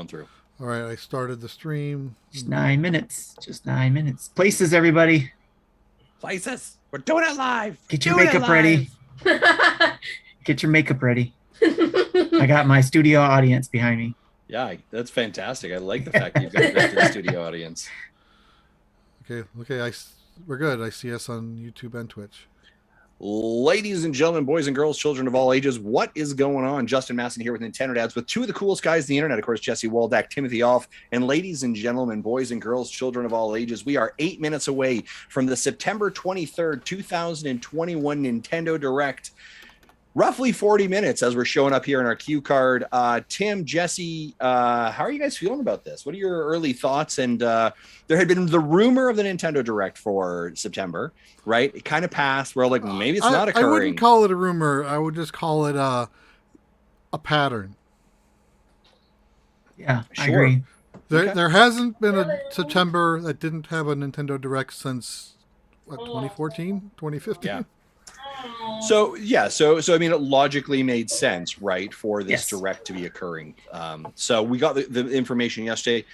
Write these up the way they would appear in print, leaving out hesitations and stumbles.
through. All right, I started the stream. Just 9 minutes. Just 9 minutes. Places, everybody. Places. We're doing it live. Get your makeup ready. Get your makeup ready. I got my studio audience behind me. Yeah, that's fantastic. I like the fact that you've got a vested studio audience. Okay, we're good. I see us on YouTube and Twitch. Ladies and gentlemen, boys and girls, children of all ages, what is going on? Justin Masson here with Nintendo Dads with two of the coolest guys on the internet, of course, Jesse Waldeck, Timothy Off, and ladies and gentlemen, boys and girls, children of all ages, we are 8 minutes away from the September 23rd, 2021 Nintendo Direct. Roughly 40 minutes as we're showing up here in our cue card. Tim, Jesse, how are you guys feeling about this? What are your early thoughts? And there had been the rumor of the Nintendo Direct for September, right? It kind of passed. We're like, maybe it's not occurring. I wouldn't call it a rumor. I would just call it a pattern. Yeah, Sure. I agree. There hasn't been a September that didn't have a Nintendo Direct since, 2014, 2015? Yeah. So I mean, it logically made sense, right, for this Yes. Direct to be occurring. So we got the information yesterday.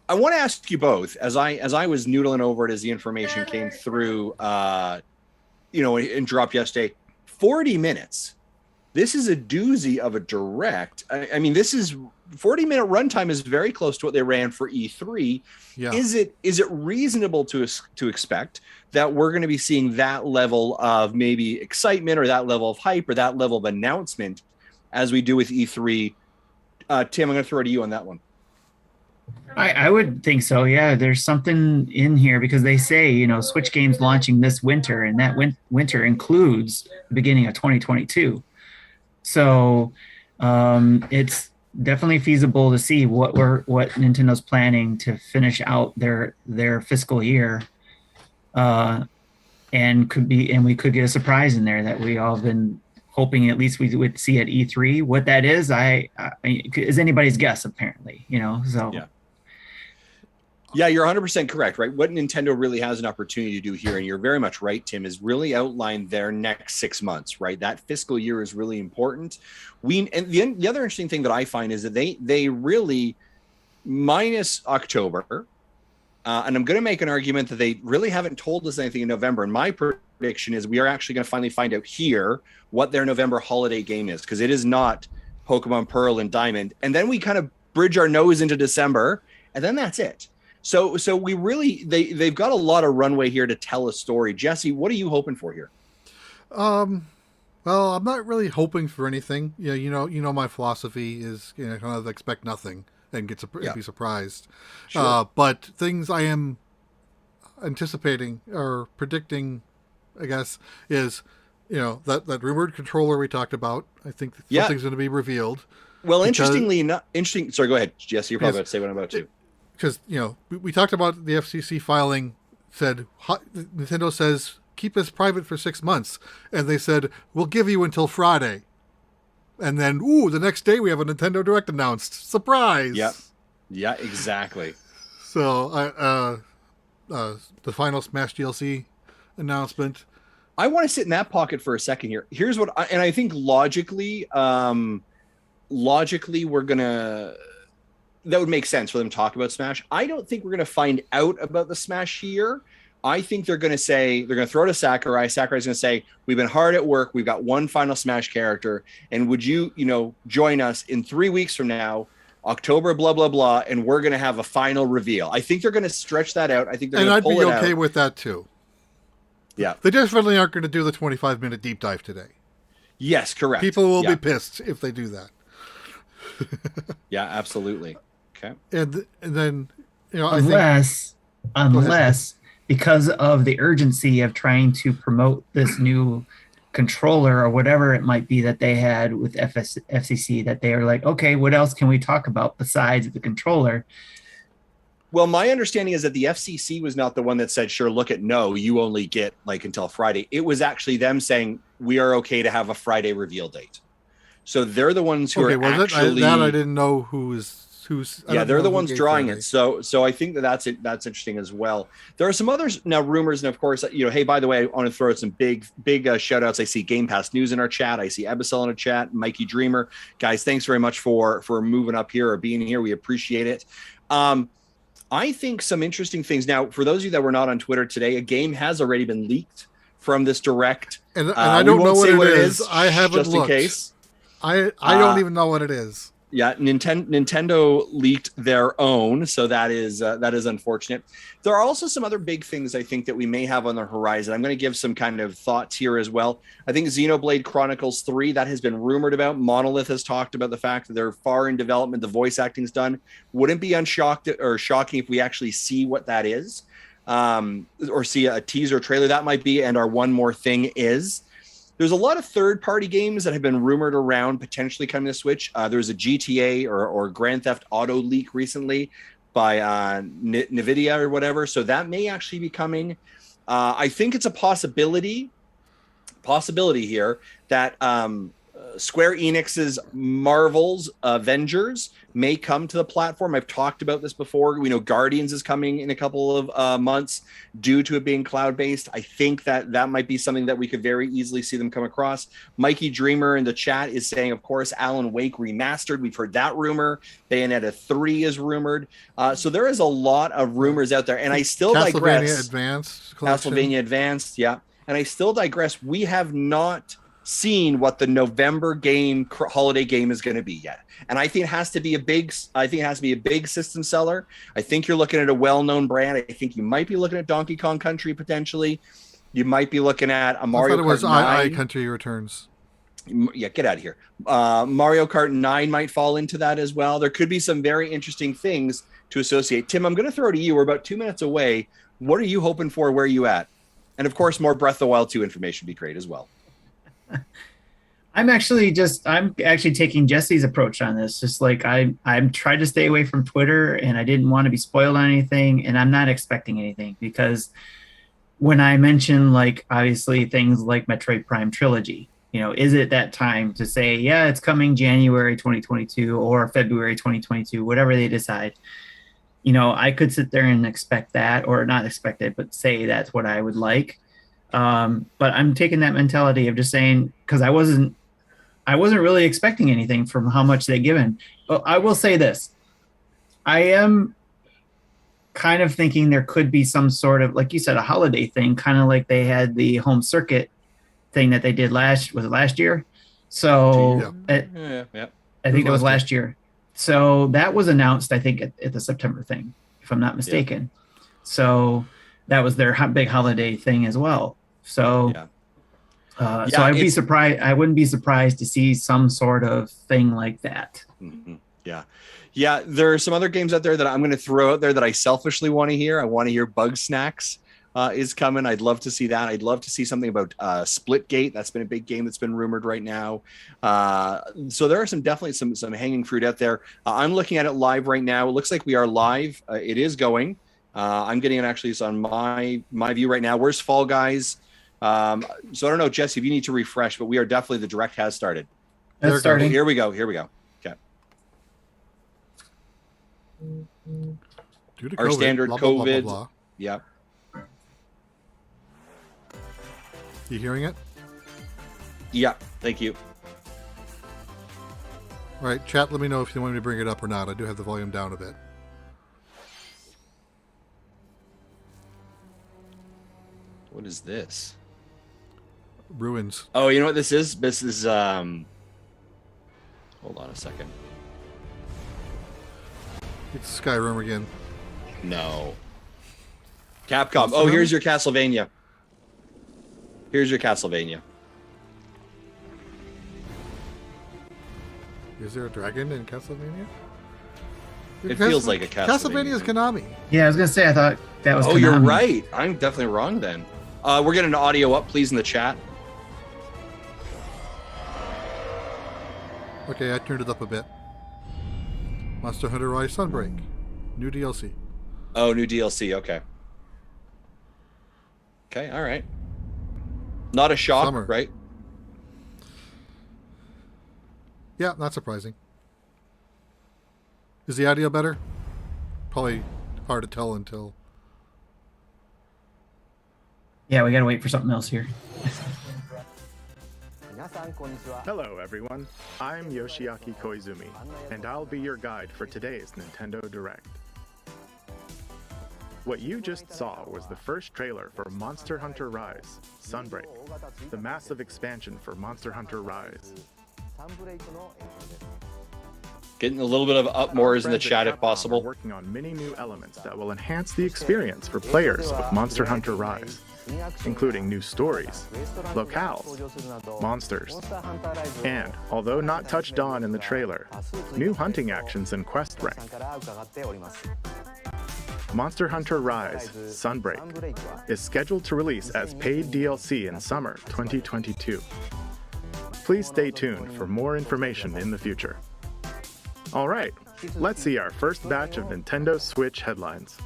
I want to ask you both, as I was noodling over it as the information came through, and dropped yesterday. 40 minutes. This is a doozy of a Direct. I mean, this is 40-minute runtime is very close to what they ran for E3. Yeah. Is it reasonable to expect that we're going to be seeing that level of maybe excitement or that level of hype or that level of announcement as we do with E3? Tim, I'm going to throw it to you on that one. I would think so. Yeah, there's something in here because they say, Switch games launching this winter, and that winter includes the beginning of 2022. So it's definitely feasible to see what Nintendo's planning to finish out their fiscal year, and we could get a surprise in there that we all been hoping at least we would see at E3. What that is, is anybody's guess apparently. So yeah. Yeah, you're 100% correct, right? What Nintendo really has an opportunity to do here, and you're very much right, Tim, is really outline their next 6 months, right? That fiscal year is really important. And the other interesting thing that I find is that they really, minus October, and I'm going to make an argument that they really haven't told us anything in November. And my prediction is we are actually going to finally find out here what their November holiday game is, because it is not Pokemon Pearl and Diamond. And then we kind of bridge our nose into December, and then that's it. So we really they've got a lot of runway here to tell a story. Jesse, what are you hoping for here? Well, I'm not really hoping for anything. Yeah, you know my philosophy is kind of expect nothing and be surprised. Sure. But things I am anticipating or predicting, I guess, is that rumored controller we talked about. I think something's going to be revealed. Well, interesting. Sorry, go ahead, Jesse. You're probably about to say what I'm about to. Because we talked about the FCC filing said Nintendo says keep this private for 6 months, and they said we'll give you until Friday, and then the next day we have a Nintendo Direct announced. Surprise! Yeah, exactly. So the final Smash DLC announcement. I want to sit in that pocket for a second here. Here's what I think logically we're gonna. That would make sense for them to talk about Smash. I don't think we're going to find out about the Smash here. I think they're going to throw to Sakurai. Sakurai's going to say, we've been hard at work. We've got one final Smash character. And would you, join us in 3 weeks from now, October, blah, blah, blah. And we're going to have a final reveal. I think they're going to stretch that out. I think they're going to pull it out. And I'd be okay with that too. Yeah. They definitely aren't going to do the 25-minute deep dive today. Yes, correct. People will be pissed if they do that. Yeah, absolutely. Okay. And then, unless because of the urgency of trying to promote this new controller or whatever it might be that they had with FCC, that they are like, okay, what else can we talk about besides the controller? Well, my understanding is that the FCC was not the one that said, sure, look at no, you only get until Friday. It was actually them saying we are okay to have a Friday reveal date. So they're the ones who are actually... I didn't know who who's Yeah, they're the ones drawing it. So I think that's interesting as well. There are some others now, rumors, and of course, hey, by the way, I want to throw out some big shout outs. I see Game Pass News in our chat. I see Ebicel in our chat. Mikey Dreamer, guys, thanks very much for moving up here or being here. We appreciate it. I think some interesting things now for those of you that were not on Twitter today. A game has already been leaked from this direct, and I don't know what it is. I haven't just looked. In case. I don't even know what it is. Yeah, Nintendo leaked their own, so that is unfortunate. There are also some other big things I think that we may have on the horizon. I'm going to give some kind of thoughts here as well. I think Xenoblade Chronicles 3, that has been rumored about. Monolith has talked about the fact that they're far in development. The voice acting's done. Wouldn't be shocking if we actually see what that is, or see a teaser trailer. That might be. And our one more thing is, there's a lot of third-party games that have been rumored around potentially coming to Switch. There's a GTA or Grand Theft Auto leak recently by NVIDIA or whatever, so that may actually be coming. I think it's a possibility here that Square Enix's Marvel's Avengers may come to the platform. I've talked about this before. We know Guardians is coming in a couple of months due to it being cloud-based. I think that might be something that we could very easily see them come across. Mikey Dreamer in the chat is saying, of course, Alan Wake Remastered. We've heard that rumor. Bayonetta 3 is rumored. So there is a lot of rumors out there. And I still digress. Castlevania Advanced, yeah. And I still digress. We have not seen what the November holiday game is going to be yet, and I think it has to be a big system seller. I think you're looking at a well-known brand. I think you might be looking at Donkey Kong Country potentially. You might be looking at a Mario Kart 9. II Country Returns. Yeah, get out of here. Mario Kart 9 might fall into that as well. There could be some very interesting things to associate. Tim, I'm going to throw it to you. We're about 2 minutes away. What are you hoping for? Where are you at? And of course, more Breath of the Wild 2 information would be great as well. I'm actually taking Jesse's approach on this. Just like I'm trying to stay away from Twitter, and I didn't want to be spoiled on anything, and I'm not expecting anything, because when I mention, like, obviously things like Metroid Prime Trilogy, is it that time to say, yeah, it's coming January 2022 or February 2022, whatever they decide. I could sit there and expect that, or not expect it, but say that's what I would like. But I'm taking that mentality of just saying, because I wasn't really expecting anything from how much they've given. But I will say this. I am kind of thinking there could be some sort of, like you said, a holiday thing, kind of like they had the home circuit thing that they did last year? So I think it was last year. So that was announced, I think, at the September thing, if I'm not mistaken. Yeah. So that was their big holiday thing as well. So, so I'd be surprised. I wouldn't be surprised to see some sort of thing like that. Mm-hmm. Yeah. There are some other games out there that I'm going to throw out there that I selfishly want to hear. I want to hear Bug Snacks is coming. I'd love to see that. I'd love to see something about Splitgate. That's been a big game that's been rumored right now. So there are definitely some hanging fruit out there. I'm looking at it live right now. It looks like we are live. It is going. I'm getting it actually. It's on my view right now. Where's Fall Guys? So I don't know, Jesse, if you need to refresh, but we are definitely, the direct has started. That's starting. Here we go. Okay. Due to our COVID, standard blah, blah, COVID. blah, blah, blah. Yeah. You hearing it? Yeah. Thank you. All right, chat, let me know if you want me to bring it up or not. I do have the volume down a bit. What is this? Ruins. Oh, you know what this is? This is hold on a second. It's Skyrim again. No. Capcom. Oh, here's your Castlevania. Is there a dragon in Castlevania? It feels like a Castlevania is Konami. Yeah, I was gonna say, I thought that was. Oh, Konami. You're right. I'm definitely wrong then. We're getting an audio up, please, in the chat. Okay, I turned it up a bit. Monster Hunter Rise Sunbreak. New DLC. Oh, new DLC. Okay. Okay, all right. Not a shock, Summer. Right? Yeah, not surprising. Is the audio better? Probably hard to tell until... Yeah, we gotta wait for something else here. Hello everyone, I'm Yoshiaki Koizumi, and I'll be your guide for today's Nintendo Direct. What you just saw was the first trailer for Monster Hunter Rise, SUNBREAK, the massive expansion for Monster Hunter Rise. Getting a little bit of up mores in the chat if possible. We're working on many new elements that will enhance the experience for players of Monster Hunter Rise, including new stories, locales, monsters, and, although not touched on in the trailer, new hunting actions and quest rank. Monster Hunter Rise, SUNBREAK, is scheduled to release as paid DLC in summer 2022. Please stay tuned for more information in the future. Alright, let's see our first batch of Nintendo Switch headlines.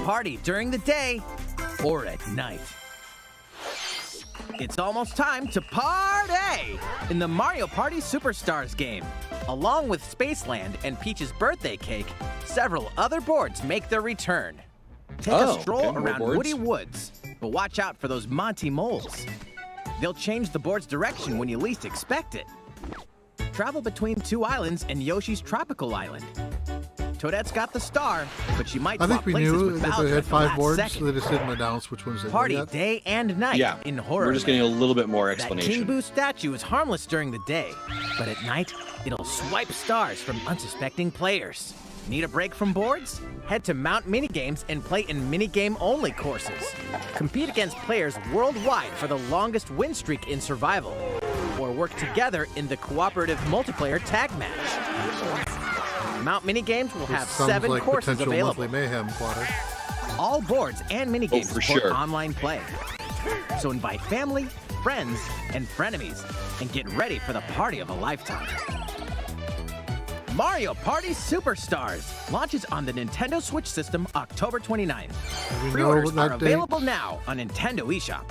Party during the day or at night. It's almost time to party in the Mario Party Superstars game. Along with Spaceland and Peach's birthday cake, several other boards make their return. Take a stroll around Woody Woods, but watch out for those Monty moles. They'll change the board's direction when you least expect it. Travel between 2 islands and Yoshi's tropical island. Toadette's got the star, but she might I think swap we places knew with that Bowser they had at the 5 last boards, second. so they just didn't announce which ones they were Party yet. day and night in horror. We're just getting a little bit more That King explanation. Boo statue is harmless during the day, but at night, it'll swipe stars from unsuspecting players. Need a break from boards? Head to Mount Minigames and play in minigame-only courses. Compete against players worldwide for the longest win streak in survival, or work together in the cooperative multiplayer tag match. Mount Minigames will have Sounds 7 like courses potential available. monthly mayhem, Quatter. All boards and minigames for support sure. online play. So invite family, friends, and frenemies, and get ready for the party of a lifetime. Mario Party Superstars launches on the Nintendo Switch system October 29th. we know Pre-orders that are date? available now on Nintendo eShop.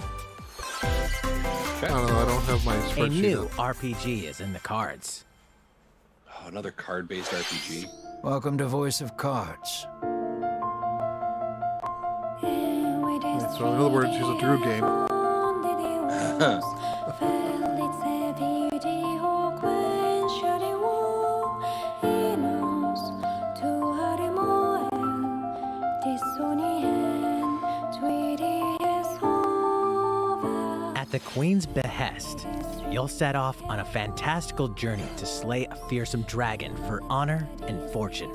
I don't know, I don't have my A spreadsheet new up. RPG is in the cards. Oh, another card-based RPG. Welcome to Voice of Cards. So in other words, it's a Drew game. At the Queen's behest, you'll set off on a fantastical journey to slay a fearsome dragon for honor and fortune.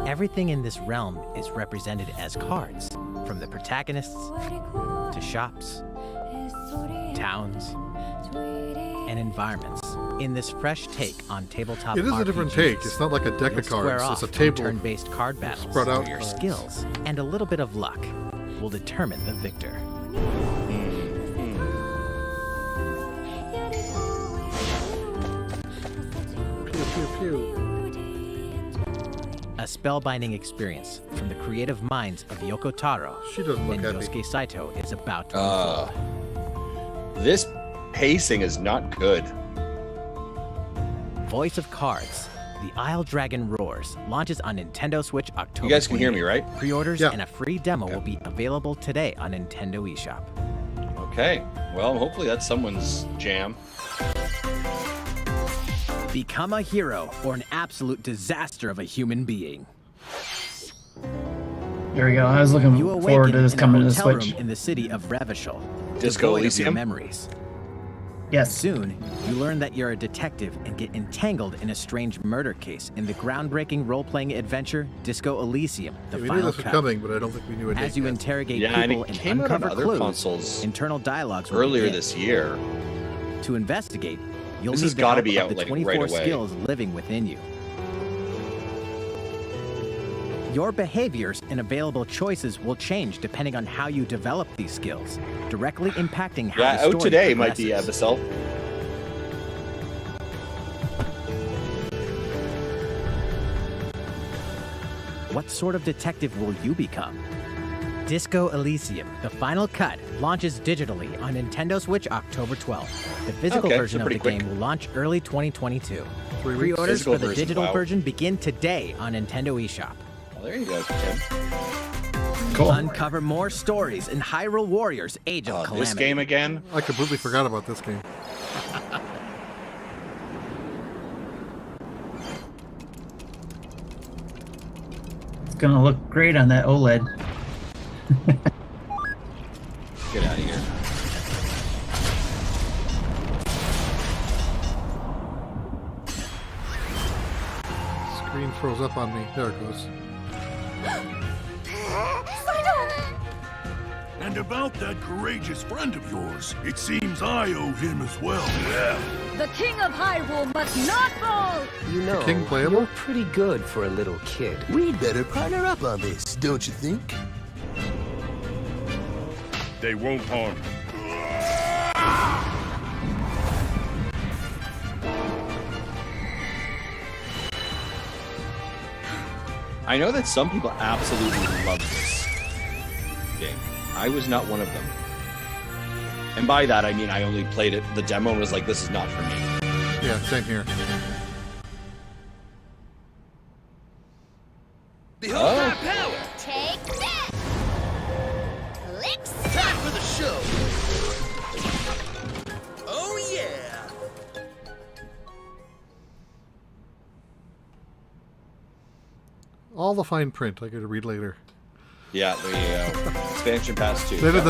Everything in this realm is represented as cards, from the protagonists to shops, towns, and environments. In this fresh take on tabletop It is a different take. RPGs, It's not like a deck you'll of square cards. It's off a from table. turn-based card battles spread out where your cards. skills and a little bit of luck will determine the victor. Pew, pew, pew. A spellbinding experience from the creative minds of Yoko Taro She doesn't look and happy. Yosuke Saito is about to unfold. This pacing is not good. Voice of Cards, The Isle Dragon Roars, launches on Nintendo Switch October You guys can hear me, 28th. right? Pre-orders Yeah. and a free demo will be available today on Nintendo eShop. Okay. Well, hopefully that's someone's jam. Become a hero or an absolute disaster of a human being. There we go. I was looking You forward awaken to this in coming a to the hotel Switch. room in the city of Revachol, Disco devoid of your Elysium? memories. Yes. Soon, you learn that you're a detective and get entangled in a strange murder case in the groundbreaking role-playing adventure Disco Elysium: The We knew Final this was Cut. coming, but I don't think we knew a date As you yet. interrogate Yeah, and people it and came out on uncover other clues, consoles internal dialogues will earlier begin. this year. To investigate, you'll This need has the gotta help be of out, the like, 24 right away. skills living within you. Your behaviors and available choices will change depending on how you develop these skills, directly impacting how Yeah, the out story today might be progresses. Abyssal. What sort of detective will you become? Disco Elysium: The Final Cut launches digitally on Nintendo Switch October 12th. The physical Okay, version so of the pretty quick. game will launch early 2022. 3 weeks. Pre-orders Physical for the version, digital wow. version begin today on Nintendo eShop. Well, there you go, Tim. Cool. Uncover more stories in Hyrule Warriors: Age of Calamity. This game again? I completely forgot about this game. It's gonna look great on that OLED. Get out of here. Screen froze up on me. There it goes. And about that courageous friend of yours, it seems I owe him as well. Yeah. The King of Hyrule must not fall! You know, King playable? you're pretty good for a little kid. We'd better partner up on this, don't you think? They won't harm you. I know that some people absolutely love this game. I was not one of them. And by that, I mean I only played it, the demo, and was like, this is not for me. Yeah, same here. Behold Oh. my power! Take this! Licks! Time for the show! Oh yeah! All the fine print I got to read later. Yeah, there you go. Expansion Pass 2. They did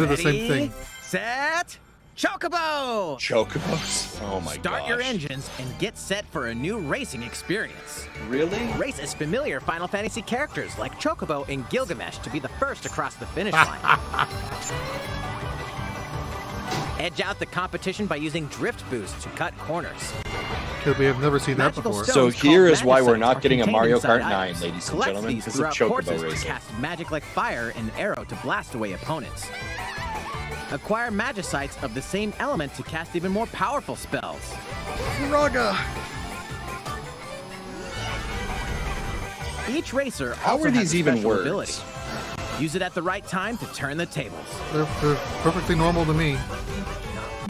the same thing. Set, Chocobo! Chocobos? Oh my god. Start your engines and get set for a new racing experience. Really? Race as familiar Final Fantasy characters like Chocobo and Gilgamesh to be the first across the finish line. Edge out the competition by using drift boost to cut corners. Because we have never seen that Magical before. stones So here called is why we're Magicites not are getting a contained Mario inside Kart 9, items. ladies and Collect gentlemen, these because of throughout Chocobo courses to racing. cast magic like fire and arrow to blast away opponents. Acquire Magicites of the same element to cast even more powerful spells. Raga! Each racer How also are has these a even special words? ability. Use it at the right time to turn the tables. They're perfectly normal to me.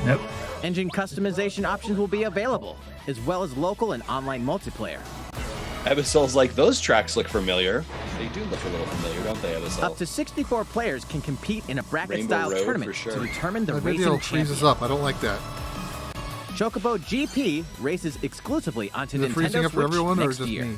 Nope. Engine customization options will be available, as well as local and online multiplayer. Ebisol's like, those tracks look familiar. They do look a little familiar, don't they, Ebisol? Up to 64 players can compete in a bracket-style Rainbow Road, tournament for sure. to determine the My racing video champion. freezes up. I don't like that. Chocobo GP races exclusively onto Is it Nintendo freezing up for Switch everyone or next just year. me?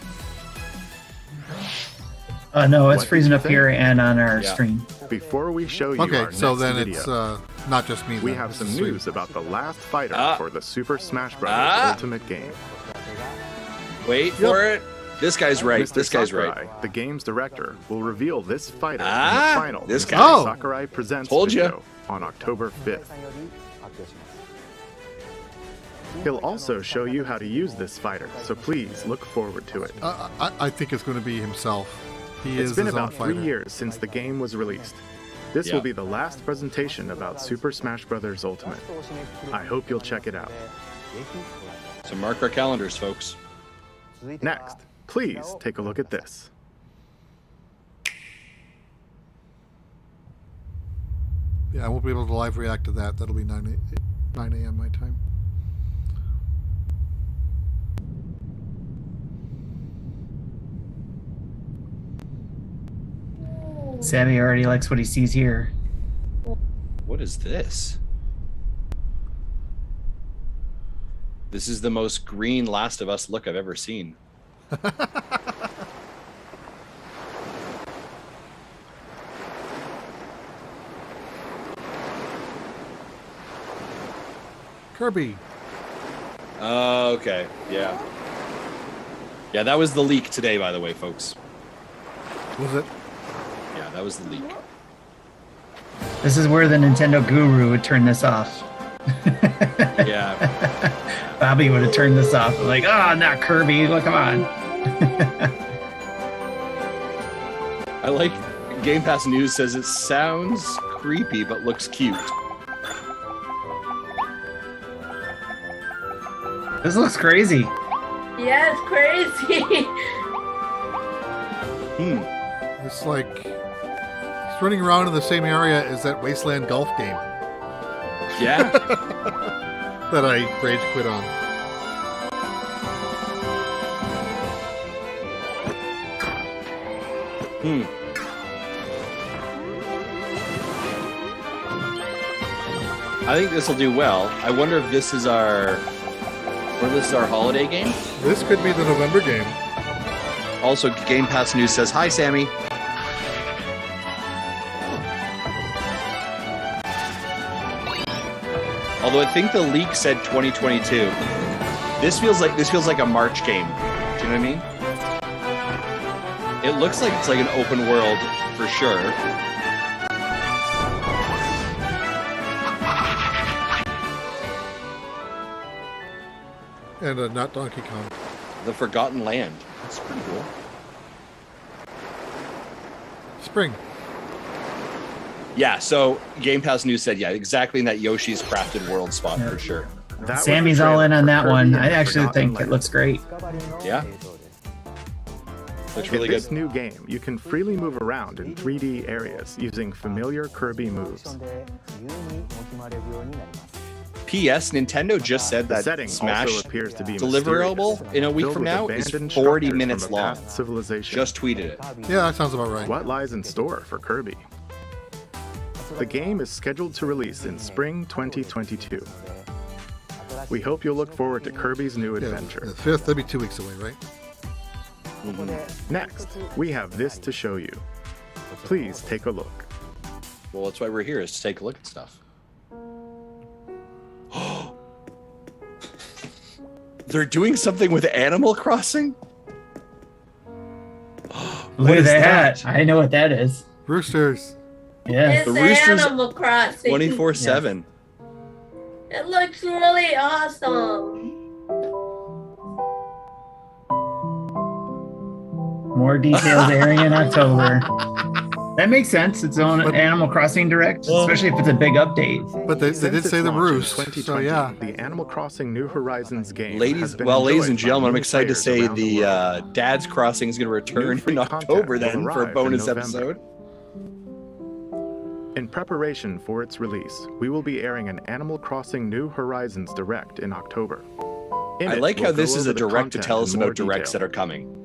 No, it's What freezing did you up think? here and on our Yeah. stream. Before we show you Okay, our so next then video, it's not just me. we then. have This some is sweet. news about the last fighter Ah. for the Super Smash Bros. Ah. Ultimate game. Wait for it. This guy's right. Mr. This guy's Sakurai, right. the game's director, will reveal this fighter Ah, in the final this Mr. guy. Oh. Sakurai Presents Told ya. video on October 5th. He'll also show you how to use this fighter, so please look forward to it. I think it's going to be himself. He It's is been his own about fighter. 3 years since the game was released. This Yeah. will be the last presentation about Super Smash Bros. Ultimate. I hope you'll check it out. So mark our calendars, folks. Next, please take a look at this. Yeah, I won't be able to live react to that. That'll be 9 a.m. my time. Sammy already likes what he sees here. What is this? This is the most green Last of Us look I've ever seen. Kirby. Okay, yeah. Yeah, that was the leak today, by the way, folks. Was it? Yeah, that was the leak. This is where the Nintendo guru would turn this off. Yeah. Bobby would have turned this off. Like, oh, not Kirby. Look, come on. I like Game Pass News says it sounds creepy but looks cute. This looks crazy. Yeah, it's crazy. It's like he's running around in the same area as that Wasteland golf game Yeah. that I rage quit on. I think this will do well. I wonder if this is our holiday game. This could be the November game. Also, Game Pass News says, "Hi, Sammy." Although I think the leak said 2022. This feels like a March game. Do you know what I mean? It looks like it's like an open world for sure. And not Donkey Kong. The Forgotten Land. That's pretty cool. Spring. Yeah, so Game Pass News said, yeah, exactly in that Yoshi's Crafted World spot for sure. Sammy's all in on that one. I actually think it looks great. Yeah. Looks really in this good. new game, you can freely move around in 3D areas using familiar Kirby moves. P.S. Nintendo just said The that setting Smash also appears to be deliverable mysterious, in a week filled from with now is abandoned 40 structures minutes from a long. past civilization. Just tweeted it. Yeah, that sounds about right. What lies in store for Kirby? The game is scheduled to release in spring 2022. We hope you'll look forward to Kirby's new adventure. The 5th, that'd be 2 weeks away, right? Next, we have this to show you. Please take a look. Well, that's why we're here, is to take a look at stuff. They're doing something with Animal Crossing? Look at that. I know what that is. Roosters. Yeah. It's The Roosters Animal Crossing. 24/7. It looks really awesome. More details airing in October. That makes sense. Its own Animal Crossing Direct, especially if it's a big update. But they did Since say its the launch in roost, so 2020, yeah. The Animal Crossing New Horizons game Ladies has been and enjoyed by gentlemen, I'm new excited to players say around the world. the Dad's Crossing is going to return free in content October will then for a arrive in bonus November. episode. In preparation for its release, we will be airing an Animal Crossing New Horizons Direct in October. In I it, like we'll how go this is over a the direct to content tell in us more about directs detail. that are coming.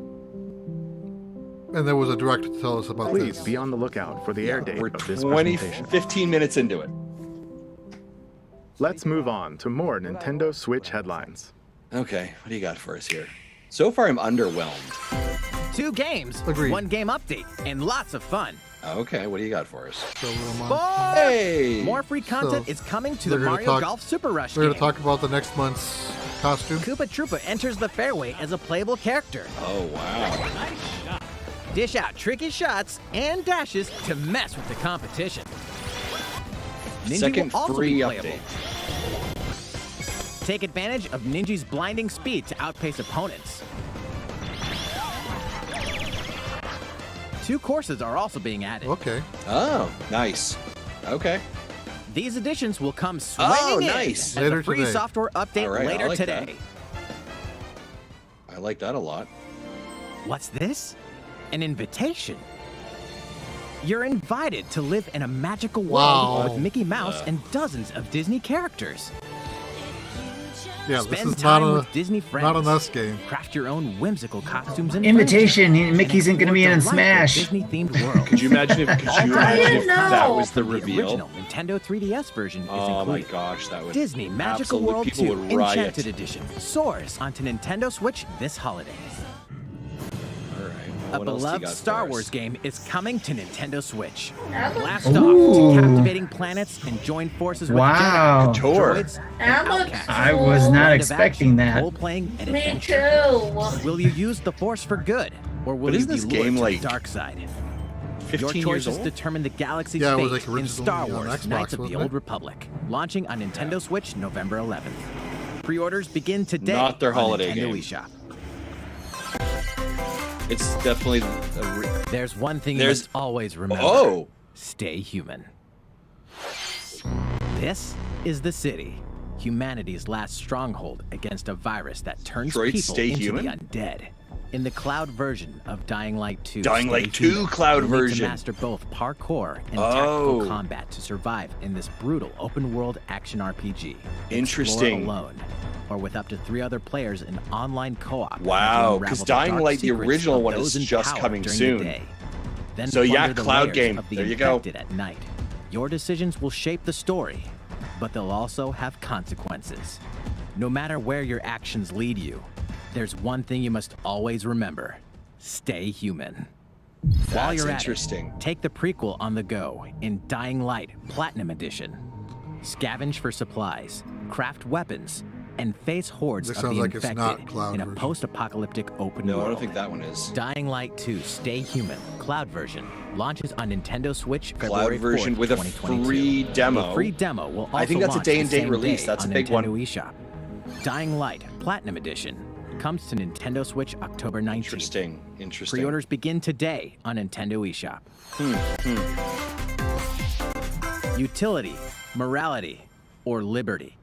And there was a direct to tell us about Please this. be on the lookout for the air date We're of this 20, presentation. 15 minutes into it. Let's move on to more Nintendo Switch headlines. Okay, what do you got for us here? So far, I'm underwhelmed. 2 games, Agreed. 1 game update, and lots of fun. Okay, what do you got for us? So little month. More, Hey! more free content So, is coming to they're the gonna Mario talk- Golf Super Rush We're game. going to talk about the next month's costume. Koopa Troopa enters the fairway as a playable character. Oh, wow. Dish out tricky shots and dashes to mess with the competition. Ninja Second will also free be update. playable. Take advantage of Ninja's blinding speed to outpace opponents. 2 courses are also being added. Okay. Oh, nice. Okay. These additions will come swinging Oh, in nice. as Later a free today. software update All right, I later like today. that. I like that a lot. What's this? An invitation. You're invited to live in a magical world Wow. with Mickey Mouse and dozens of Disney characters. Yeah, Spend this is time not with Disney friends. not an us game. Craft your own whimsical costumes and Invitation. furniture, Mickey and isn't going to be in explore Smash. delightful Disney-themed world. Could you imagine if, that was the The reveal? original Nintendo 3DS version is Oh my included. gosh, that would Disney Magical absolute World people 2 would riot. Enchanted Edition soars onto Nintendo Switch this holiday. All right. A What else do you beloved got Star for us? Wars game is coming to Nintendo Switch. That looks, Blast off to captivating planets and join forces with Wow. Jedi, Tour. droids, that and looks outcasts. I was not Kind of expecting action, that. Role-playing and me adventure. too. Will you use the Force for good, or will But you isn't be this lured game, to like, the dark side? 15 Your years choices old? determine the galaxy's Yeah, it fate was, like, in originally Star on Wars: Xbox, Knights of the wasn't it? Old Republic, launching on Nintendo Switch November 11th. Pre-orders begin today. Not their on holiday Nintendo game. eShop. It's definitely There's one thing you There's- must always remember. Oh, Stay human. This is the city, humanity's last stronghold against a virus that turns Detroit, people stay into human? the undead. In the cloud version of Dying Light 2, Dying Stay Light 2 Human, cloud you'll need version. to master both parkour and Oh. tactical combat to survive in this brutal open-world action RPG. Interesting. Explore alone, or with up to 3 other players in online co-op. as you Wow, unravel 'cause the Dying dark Light, the secrets original of one, is those in just power coming during soon. the day. then So yeah, plunder the cloud layers game. of the There you go. infected at night. Your decisions will shape the story, but they'll also have consequences. No matter where your actions lead you, there's one thing you must always remember: stay human. While That's you're at interesting. it, take the prequel on the go in Dying Light Platinum Edition. Scavenge for supplies, craft weapons, and face hordes This of the sounds like it's not infected cloud in a version. post-apocalyptic open No, world. I don't think that one is. Dying Light 2 Stay Human Cloud version launches on Nintendo Switch Cloud February 4th, version with a 2022. free demo. A free demo will also I think that's a launch day the and date same release. day That's a on big Nintendo one. eShop. Dying Light Platinum Edition comes to Nintendo Switch October 19th. Interesting. Pre-orders begin today on Nintendo eShop. Utility, morality, or liberty.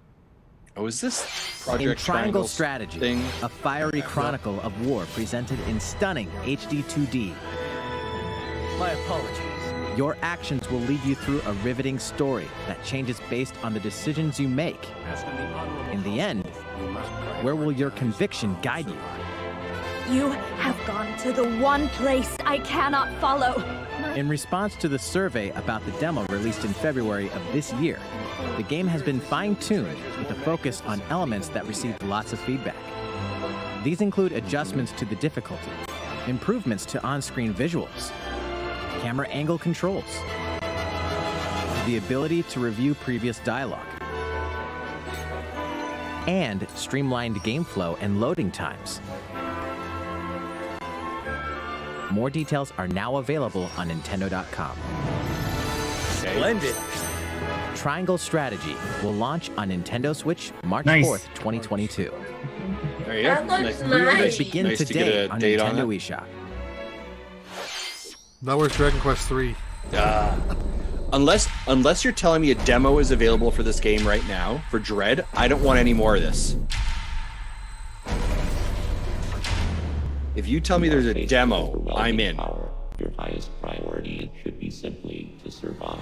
Oh, is this In Project Triangle Triangles Strategy, thing? a fiery chronicle of war presented in stunning HD 2D. My apologies. Your actions will lead you through a riveting story that changes based on the decisions you make. In the end, where will your conviction guide you? You have gone to the one place I cannot follow. In response to the survey about the demo released in February of this year, the game has been fine-tuned with a focus on elements that received lots of feedback. These include adjustments to the difficulty, improvements to on-screen visuals, camera angle controls, the ability to review previous dialogue, and streamlined game flow and loading times. More details are now available on Nintendo.com. Splendid. Triangle Strategy will launch on Nintendo Switch March Nice. 4th, 2022. There you That go. looks Pre-orders nice. begin Nice to today get a on date on Nintendo that. eShop. Now where's Dragon Quest 3? Unless you're telling me a demo is available for this game right now for Dread, I don't want any more of this. If you tell me there's a demo, I'm in. Your highest priority should be simply to survive.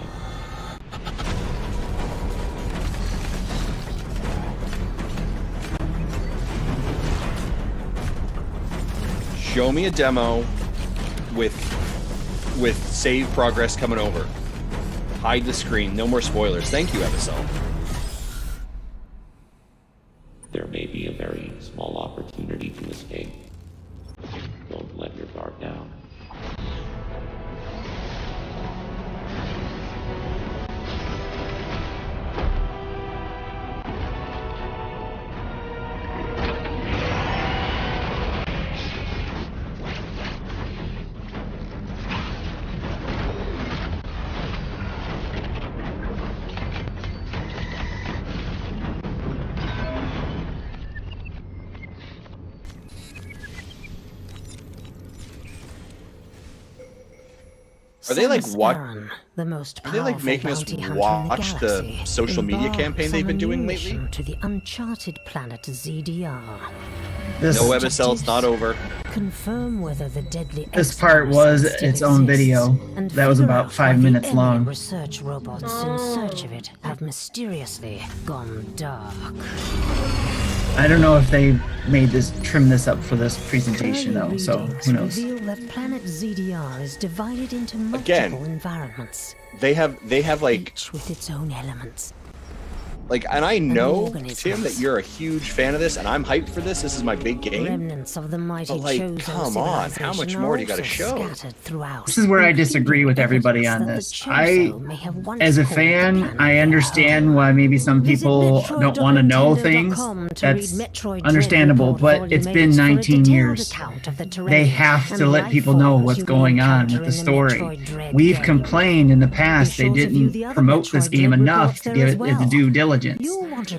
Show me a demo with save progress coming over. Hide the screen. No more spoilers. Thank you, Episode. There may be a very small opportunity to escape. Don't let your guard down. Are they like what? The most Are they like making us watch the social media campaign they've been doing lately? To the uncharted planet ZDR. This, No WebSL, it's not over. Confirm whether the deadly this part was its own video that was about 5 minutes long. Research robots in search of it have mysteriously gone dark. I don't know if they made trim this up for this presentation though, so who knows? Reveal that planet ZDR is divided into multiple Again, environments, They have like each with its own elements. and I know, Tim, that you're a huge fan of this, and I'm hyped for this. This is my big game. Remnants of the mighty But, like, chosen come on, how much civilization more are do you gotta also show? scattered throughout, This is where I disagree with everybody on including this. evidence that the Chozo may have once As a called the fan, planet I understand why maybe some people don't want to know things. That's understandable, but it's been 19 years. They have to let people know what's going on with the story. We've complained in the past they didn't promote this game enough to give it its due diligence.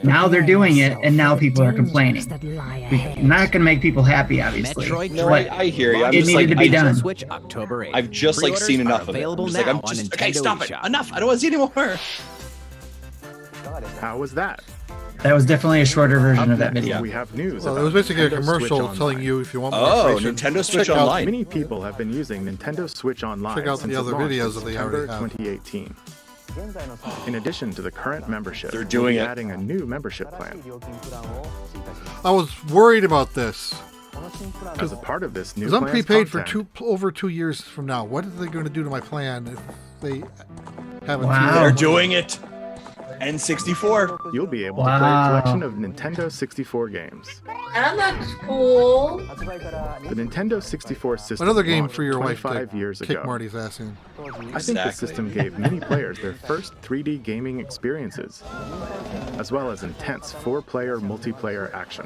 Now they're doing it, and now people are complaining. I'm not going to make people happy, obviously. Metroid No, Dread I hear you. I'm It just needed like, to be I- done. Switch October 8th. I've just like Pre-orders seen are enough of it. I'm available just like, now I'm on just okay. Nintendo Stop it. eShop. Enough. I don't want to see anymore. How was that? That was definitely a shorter version Up of that next, video. we have news Well, about it was basically a Nintendo commercial Switch telling Online. you if you want more Oh, information. Nintendo Switch check out- Online. Many people have been using Nintendo Switch Online Check out since the it other launched in videos that they already September have. 2018. In addition to the current membership, They're we'll doing be it. adding a new membership plan. I was worried about this. As a part of this new Because I'm plan's prepaid for content, over 2 years from now. What are they going to do to my plan if they haven't? Wow. They're doing it. N64. you'll be able to play a collection of Nintendo 64 games. That looks cool. The Nintendo 64 system Another game launched for your wife 25 to years kick ago. Marty's ass in. I think the system gave many players their first 3D gaming experiences, as well as intense 4-player multiplayer action.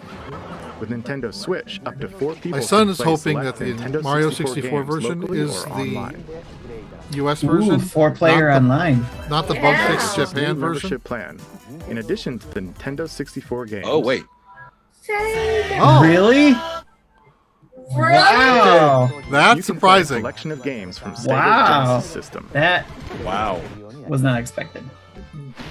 With Nintendo Switch, up to 4 people My son can is play hoping select that the Nintendo Mario 64 64 games version locally is or the online. US Ooh, version. 4-player not the- online. Not the bug Yeah. fix This new Japan version. membership plan, in addition to the Nintendo 64 games. Oh wait. Sega. Oh, Really? Really? Wow. You that's can play a surprising. collection of games from Sega's Wow. Genesis system. That Wow. was not expected.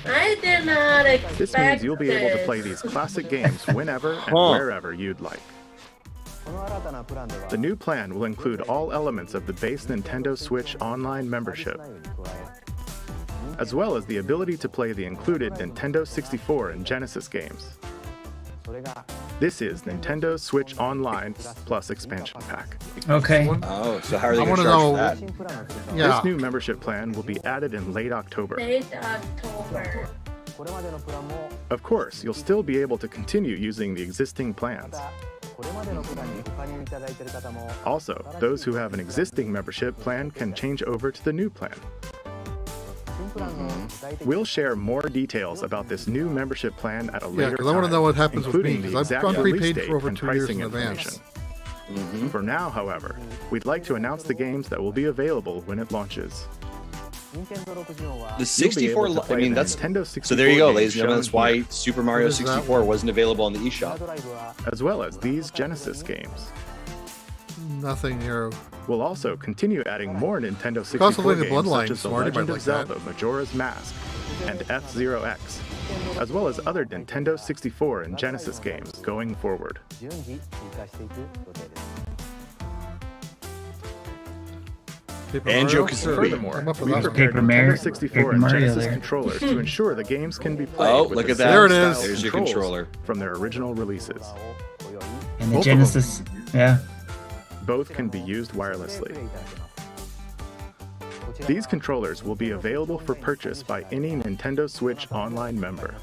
I did not expect This means you'll be able to play these classic games whenever and wherever you'd like. The new plan will include all elements of the base Nintendo Switch Online membership, as well as the ability to play the included Nintendo 64 and Genesis games. This is Nintendo Switch Online plus expansion pack. Okay. Oh, so how are they I going want to to charge for know. that? Yeah. This new membership plan will be added in late October. Late October. Of course, you'll still be able to continue using the existing plans. Also, those who have an existing membership plan can change over to the new plan. We'll share more details about this new membership plan at a later because I want to time, know what happens with me, including the because exact I'm release prepaid date for over and 2 years pricing in advance. information. For now, however, we'd like to announce the games that will be available when it launches. The 64. able to I play mean, the that's Nintendo so. There you go, 64 ladies and gentlemen. games That's why shown Super Mario What is that 64 wasn't available on the eShop. as well as these Genesis games. Nothing here. We'll also continue adding more Nintendo 64 Castlevania games Bloodlines, such as The Marty might Legend of like that. Zelda Majora's Mask and F-Zero X, as well as other Nintendo 64 and Genesis games going forward. Paper Banjo Mario? Kazooie. Sure. Furthermore, I'm up for we that one. prepared Paper Mario- Nintendo 64 Paper and Mario Genesis there. controllers to ensure the games can be played Oh, with look the at that. same There it style is. of There's your controls controller. from their original releases. And the Both of Genesis. Yeah. Both can be used wirelessly. These controllers will be available for purchase by any Nintendo Switch Online member.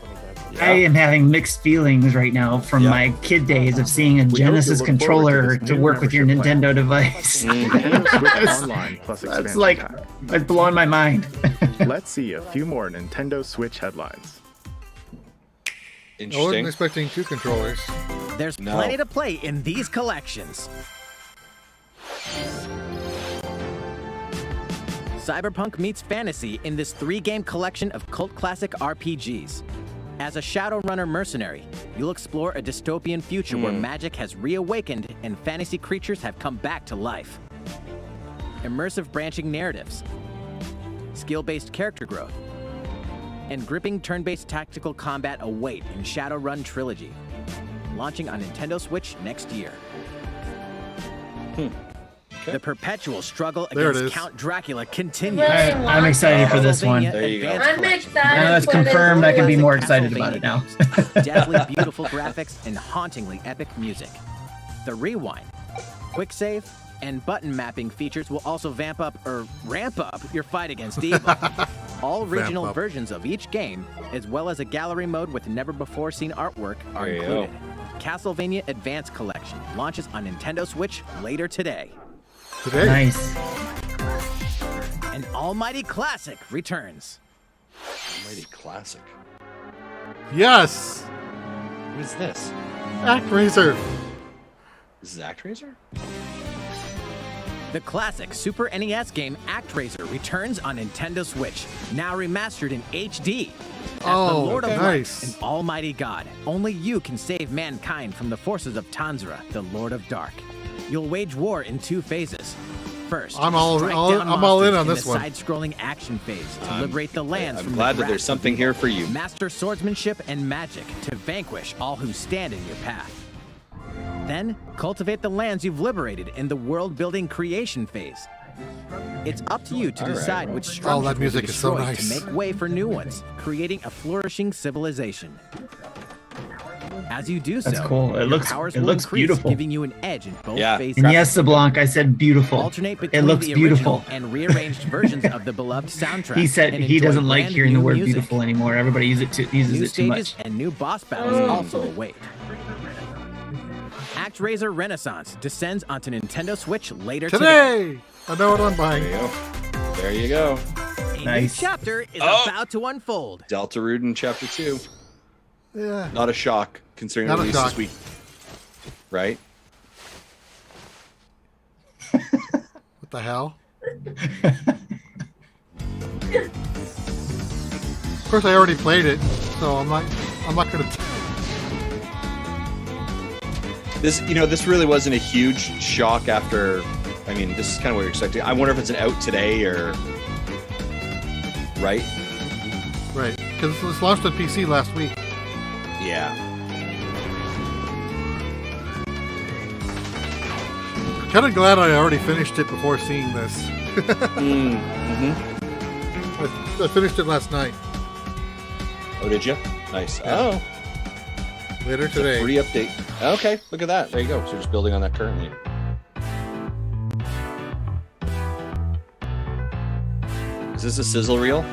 I am having mixed feelings right now from my kid days of seeing a hope Genesis you'll look forward to controller this to new work with your membership Nintendo device. Nintendo Switch Online plus That's expansion like, pack. it's blowing my mind. Let's see a few more Nintendo Switch headlines. I wasn't Interesting. expecting 2 controllers. There's No. plenty to play in these collections. Cyberpunk meets fantasy in this 3-game collection of cult classic RPGs. As a Shadowrunner mercenary, you'll explore a dystopian future where magic has reawakened and fantasy creatures have come back to life. Immersive branching narratives, skill-based character growth, and gripping turn-based tactical combat await in Shadowrun Trilogy, launching on Nintendo Switch next year. The perpetual struggle There it against is. Count Dracula continues. Really? I'm excited for this one. Castlevania There you go. Advance I'm Collection. excited. Now it's for this confirmed. I can be one. more excited about it now. Deathly beautiful graphics and hauntingly epic music. The rewind, quick save, and button mapping features will also ramp up your fight against evil. All regional up. versions of each game, as well as a gallery mode with never-before-seen artwork, are There you included. Castlevania Advance Collection launches on Nintendo Switch later today. Today. Nice. An almighty classic returns. Almighty classic. Yes! What is this? ActRaiser. This is ActRaiser? The classic Super NES game ActRaiser returns on Nintendo Switch, now remastered in HD. As the Oh, Lord of nice. Light and Almighty God, only you can save mankind from the forces of Tanzra, the Lord of Dark. You'll wage war in 2 phases. First, I'm all strike in down on monsters this the one. side-scrolling action phase to liberate the lands I'm from glad the that there's grasp of something evil. here for you. Master swordsmanship and magic to vanquish all who stand in your path. Then, cultivate the lands you've liberated in the world-building creation phase. It's up to you to All right. decide which Oh, structures that will be music is so destroyed nice. to make way for new ones, creating a flourishing civilization. As you do That's so, cool. It your looks powers it will looks increase, beautiful. giving you an edge in both Yeah. phases. And yes, LeBlanc, I said beautiful. Alternate between It looks the beautiful. original and rearranged versions of the beloved soundtrack. He said and he enjoy doesn't like brand hearing the new word music. beautiful anymore. Everybody uses it New too stages much. and new boss battles also await. ActRaiser Renaissance descends onto Nintendo Switch later today. Today! I know what I'm buying. There you go. A Nice. new chapter is about to unfold. Deltarune Chapter 2. Yeah. Not a shock, considering Not the a release shock. this week. Right? What the hell? Of course, I already played it, so I'm not gonna. This really wasn't a huge shock after. I mean, this is kind of what you're expecting. I wonder if it's an out today or. Right? Right, because it was launched on PC last week. Yeah. Kind of glad I already finished it before seeing this. I finished it last night. Oh, did you? Nice. Oh. Later today. Free update. Okay, look at that. There you go. So you're just building on that currently. Is this a sizzle reel?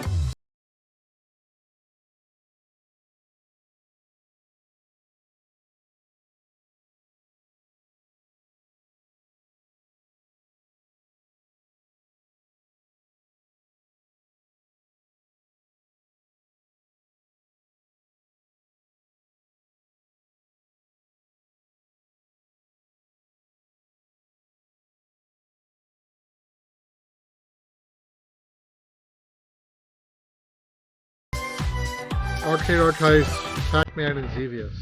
Arcade Archives, Pac-Man, and Xevious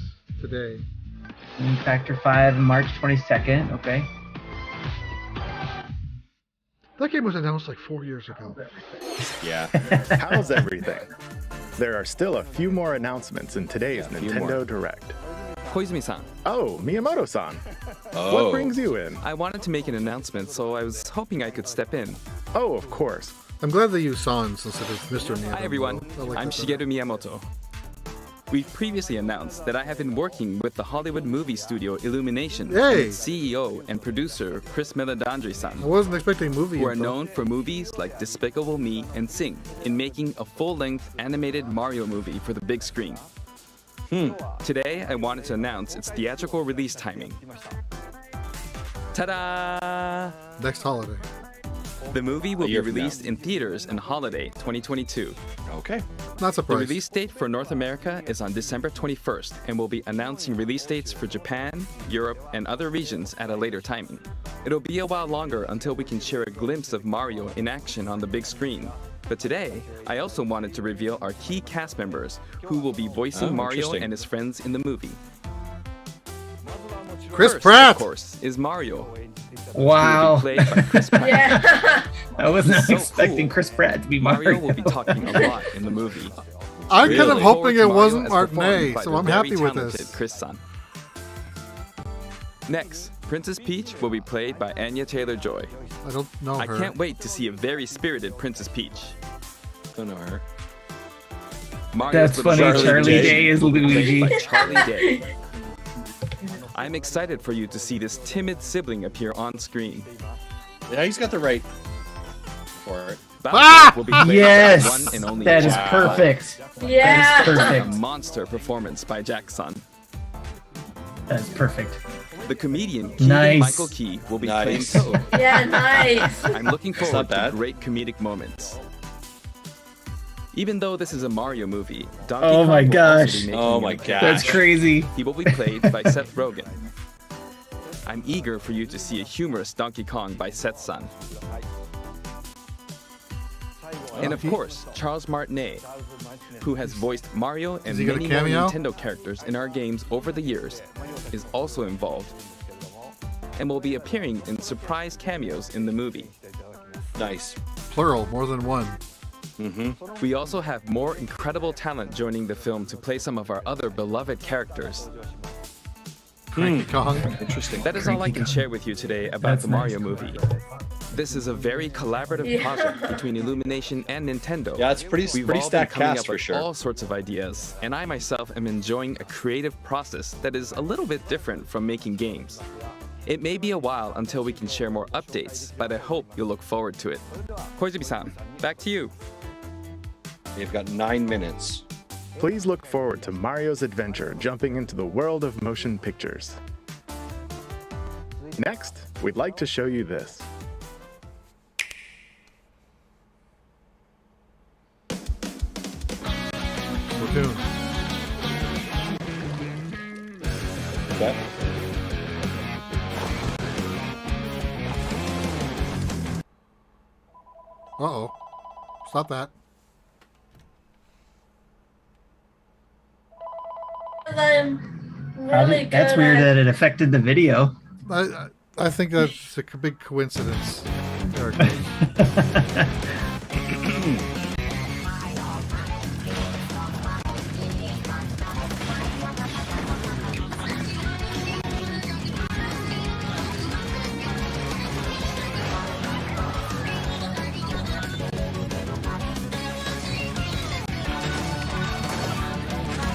today. Factor 5, March 22nd. Okay. That game was announced like 4 years ago. Yeah. How's everything? There are still a few more announcements in today's Nintendo Direct. Koizumi-san. Oh, Miyamoto-san. Oh. What brings you in? I wanted to make an announcement, so I was hoping I could step in. Oh, of course. I'm glad they use Sans instead of Mr. Miyamoto. Hi everyone, I like I'm that Shigeru Miyamoto. We've previously announced that I have been working with the Hollywood movie studio Illumination and Yay! its CEO and producer Chris Meledandri-san, I wasn't expecting a movie. who are info. known for movies like Despicable Me and Sing, in making a full-length animated Mario movie for the big screen. Today, I wanted to announce its theatrical release timing. Ta-da! Next holiday. The movie will be year from released now. in theaters in holiday 2022. Okay. Not The surprised. release date for North America is on December 21st, and we'll be announcing release dates for Japan, Europe, and other regions at a later timing. It'll be a while longer until we can share a glimpse of Mario in action on the big screen. But today, I also wanted to reveal our key cast members who will be voicing Mario interesting. and his friends in the movie. Chris First, Pratt! of course, is Mario. Wow. Who will be played by Chris Pratt. Yeah. I was not So expecting cool. Chris Pratt to be Mario Mario. will be talking a lot in the movie. I'm kind of Really? hoping it Mario wasn't as Martinet, performed by so the I'm very happy with talented this. Chris-san. Next, Princess Peach will be played by Anya Taylor-Joy. I don't know I her. can't wait to see a very spirited Princess Peach. Don't know her. That's little funny. Charlie Day is will be played Luigi. by Charlie Day. I'm excited for you to see this timid sibling appear on screen. Yeah, he's got the right for it. Bowser Ah! will be played by Yes, the one and only that is Jack. perfect. Yeah. That is A perfect. monster performance by Jackson. That is perfect. The comedian Keegan Nice. Michael Key will be Nice. playing Toad. Yeah, nice. I'm looking That's forward not bad. to great comedic moments. Even though this is a Mario movie, Donkey Oh Kong my will gosh. also be making Oh an my appearance. That's crazy. He will be played by Seth Rogen. I'm eager for you to see a humorous Donkey Kong by Seth's son. And of course, Charles Martinet, who has voiced Mario and Is he got a many more cameo? Nintendo characters in our games over the years, is also involved and will be appearing in surprise cameos in the movie. Nice. Plural, more than one. We also have more incredible talent joining the film to play some of our other beloved characters. Cranky Kong. Interesting. That is all I can share with you today about That's the Mario nice. movie. This is a very collaborative project between Illumination and Nintendo. Yeah, it's pretty We've all been stacked coming cast up for with sure. all sorts of ideas, and I myself am enjoying a creative process that is a little bit different from making games. It may be a while until we can share more updates, but I hope you'll look forward to it. Koizumi-san, back to you. You've got 9 minutes. Please look forward to Mario's adventure jumping into the world of motion pictures. Next, we'd like to show you this. Splatoon. Okay. Uh-oh. Stop that. I'm really good That's weird at that it affected the video. I think that's a big coincidence. There it goes.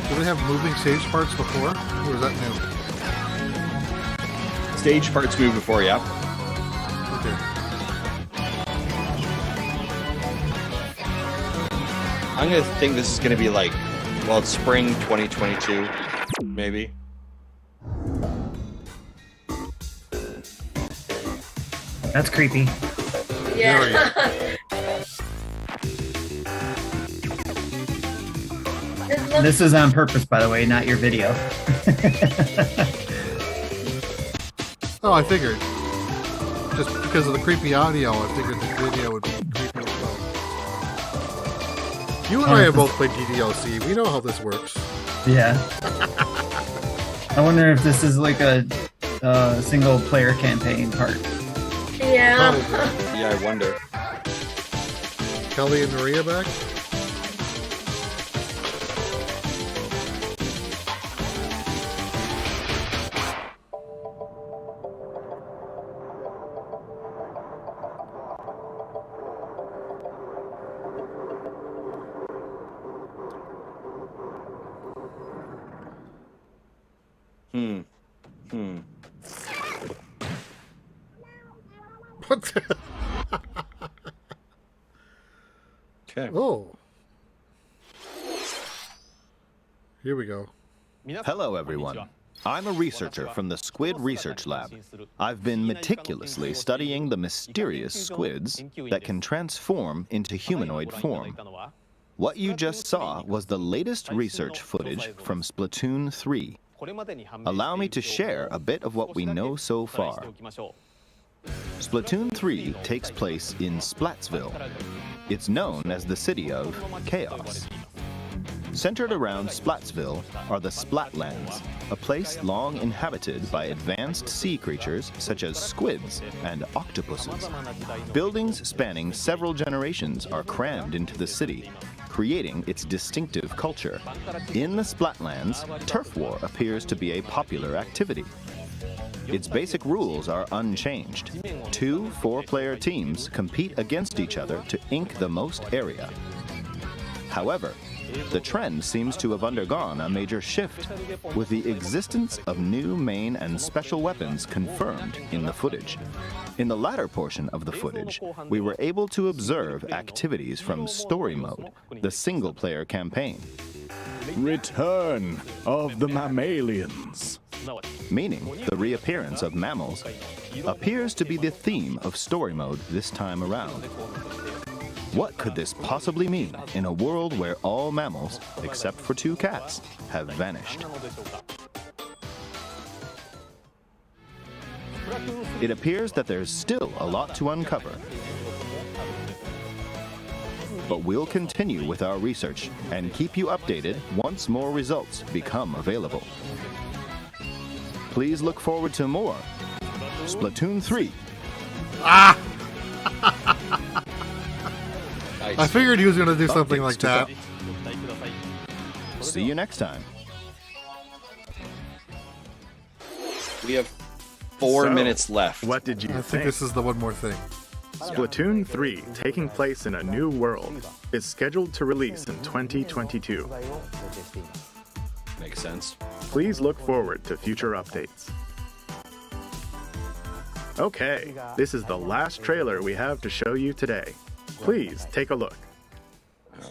Did they have moving stage parts before? Or is that new? Stage parts move before, yeah. Okay. I'm gonna think this is gonna be like, well, it's spring 2022, maybe. That's creepy. Yeah. This is on purpose, by the way, not your video. Oh, I figured. Just because of the creepy audio, I figured the video would be creepy as well. You and I have both played DDLC. We know how this works. Yeah. I wonder if this is like a single player campaign part. Yeah. Probably. Yeah, I wonder. Kelly and Maria back? What the? Okay. Oh. Here we go. Hello, everyone. I'm a researcher from the Squid Research Lab. I've been meticulously studying the mysterious squids that can transform into humanoid form. What you just saw was the latest research footage from Splatoon 3. Allow me to share a bit of what we know so far. Splatoon 3 takes place in Splatsville. It's known as the city of chaos. Centered around Splatsville are the Splatlands, a place long inhabited by advanced sea creatures such as squids and octopuses. Buildings spanning several generations are crammed into the city, creating its distinctive culture. In the Splatlands, turf war appears to be a popular activity. Its basic rules are unchanged. 2 4-player teams compete against each other to ink the most area. However, the trend seems to have undergone a major shift, with the existence of new main and special weapons confirmed in the footage. In the latter portion of the footage, we were able to observe activities from Story Mode, the single-player campaign. Return of the mammalians. Meaning the reappearance of mammals appears to be the theme of Story Mode this time around. What could this possibly mean in a world where all mammals, except for 2 cats, have vanished? It appears that there's still a lot to uncover. But we'll continue with our research and keep you updated once more results become available. Please look forward to more Splatoon 3. Ah! I figured he was going to do something like that. See you next time. We have 4 minutes left. What did you I think this is the one more thing. Splatoon 3, taking place in a new world, is scheduled to release in 2022. Makes sense. Please look forward to future updates. Okay, this is the last trailer we have to show you today. Please take a look.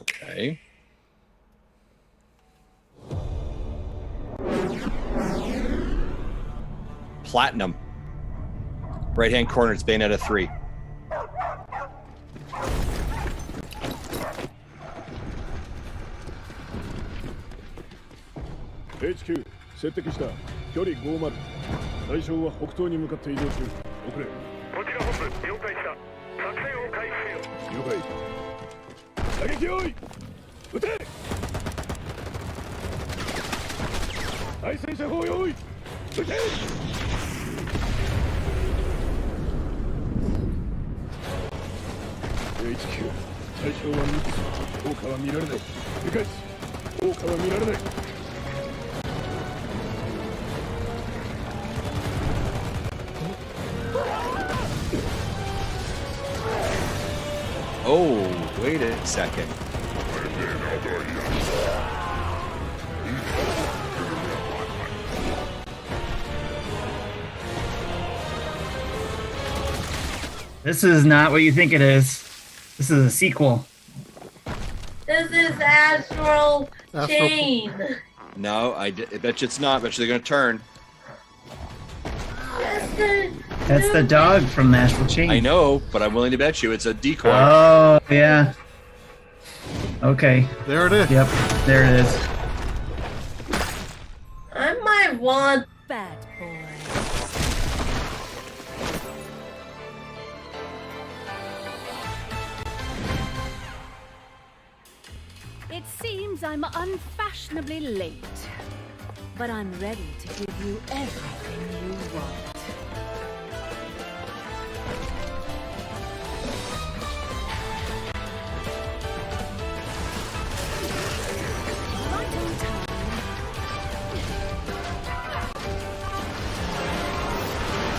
Okay. Platinum. Right-hand corner, it's Bayonetta 3. HQ 接敵した距離50対象は北東に向かって移動中遅れこちら本部了解した作戦を開始せよ了解射撃用意撃て対戦車砲用意撃てHQ 対象は無効果は見られない理解し効果は見られない Oh, wait a second. This is not what you think it is. This is a sequel. This is Astral Chain. No, I bet you it's not. Bet you they're going to turn. That's the dog from Astral Chain. I know, but I'm willing to bet you it's a decoy. Oh, yeah. Okay. There it is. Yep, there it is. I might want Bad boy. It seems I'm unfashionably late, but I'm ready to give you everything you want.